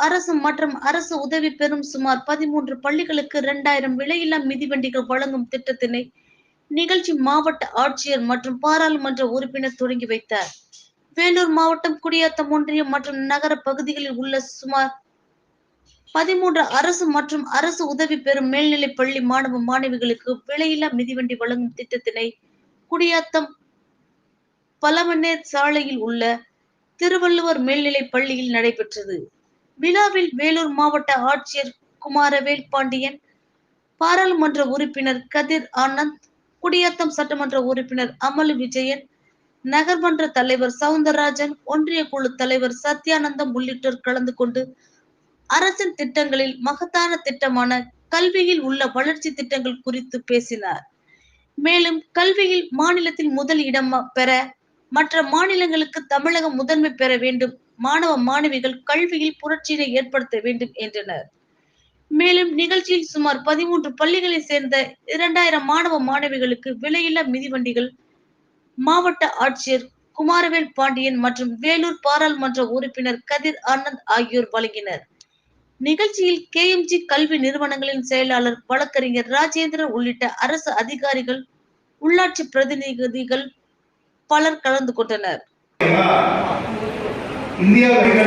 அரசு மற்றும் அரசு உதவி பெறும் சுமார் 13 பள்ளிகளுக்கு 2000 விலையில்லா மிதிவண்டிகள் வழங்கும் திட்டத்தினை நிகழ்ச்சி மாவட்ட ஆட்சியர் மற்றும் பாராளுமன்ற உறுப்பினர் தொடங்கி வைத்தார். வேலூர் மாவட்டம் குடியாத்தம் ஒன்றியம் மற்றும் நகர பகுதிகளில் உள்ள சுமார் 13 அரசு மற்றும் அரசு உதவி பெறும் மேல்நிலை பள்ளி மாணவ மாணவிகளுக்கு விலையில்லா மிதிவண்டி வழங்கும் திட்டத்தினை குடியாத்தம் பலவனேர் சாலையில் உள்ள திருவள்ளுவர் மேல்நிலை பள்ளியில் நடைபெற்றது. விழாவில் வேலூர் மாவட்ட ஆட்சியர் குமாரவேல் பாண்டியன், பாராளுமன்ற உறுப்பினர் கதிர் ஆனந்த், குடியாத்தம் சட்டமன்ற உறுப்பினர் அமலு விஜயன், நகர்மன்ற தலைவர் சவுந்தரராஜன், ஒன்றிய குழு தலைவர் சத்யானந்தம் உள்ளிட்டோர் கலந்து கொண்டு அரசின் திட்டங்களில் மகத்தான திட்டமான கல்வியில் உள்ள வளர்ச்சி திட்டங்கள் குறித்து பேசினார். மேலும் கல்வியில் மாநிலத்தில் முதல் இடம் பெற மற்ற மாநிலங்களுக்கு தமிழகம் முதன்மை பெற வேண்டும், மாணவ மாணவிகள் கல்வியில் புரட்சியினை ஏற்படுத்த வேண்டும் என்றனர். மேலும் நிகழ்ச்சியில் சுமார் 13 பள்ளிகளை சேர்ந்த 2000 மாணவ மாணவிகளுக்கு விலையில்லா மிதிவண்டிகள் மாவட்ட ஆட்சியர் குமாரவேல் பாண்டியன் மற்றும் வேலூர் பாராளுமன்ற உறுப்பினர் கதிர் ஆனந்த் ஆகியோர் வழங்கினர். நிகழ்ச்சியில் KMG கல்வி நிறுவனங்களின் செயலாளர் வழக்கறிஞர் ராஜேந்திரன் உள்ளிட்ட அரசு அதிகாரிகள், உள்ளாட்சி பிரதிநிதிகள் பலர் கலந்து கொண்டனர். இந்தியா மட்டுமே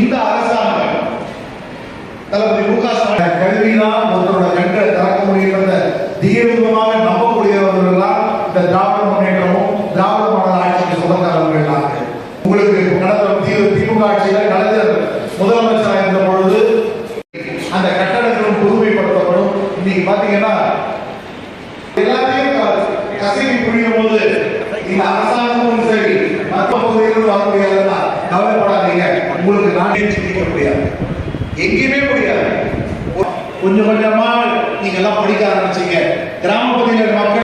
இந்த அரசாங்கம் தளபதி மு.க. ஸ்டாலின் கல்விதான் ஒருத்தரோட கண்ட திறக்க முடியும் தீவிரமாக நம்பக்கூடியவர்கள்லாம் இந்த திராவிட முன்னேற்றமும் திராவிட மாடல் ஆட்சிக்கு சொந்தக்காரர்கள் தான். உங்களுக்கு கடந்த திமுக ஆட்சியில கலைஞர் முதலமைச்சராக இருந்த பொழுது அந்த கட்டடங்களும் புதுமைப்படுத்தப்படும். இன்னைக்கு பாத்தீங்கன்னா எல்லாத்தையும் கசைக்கு புரியும் போது இந்த அரசாங்கமும் சரி மற்ற பகுதிகளும் வர முடியாதுன்னா கவலைப்படாதீங்க, உங்களுக்கு நானே சிந்திக்க முடியாது, எங்கேயுமே முடியாது. கொஞ்சம் கொஞ்சமா நீங்க எல்லாம் படிக்க ஆரம்பிச்சீங்க. கிராம பகுதியில் மக்கள்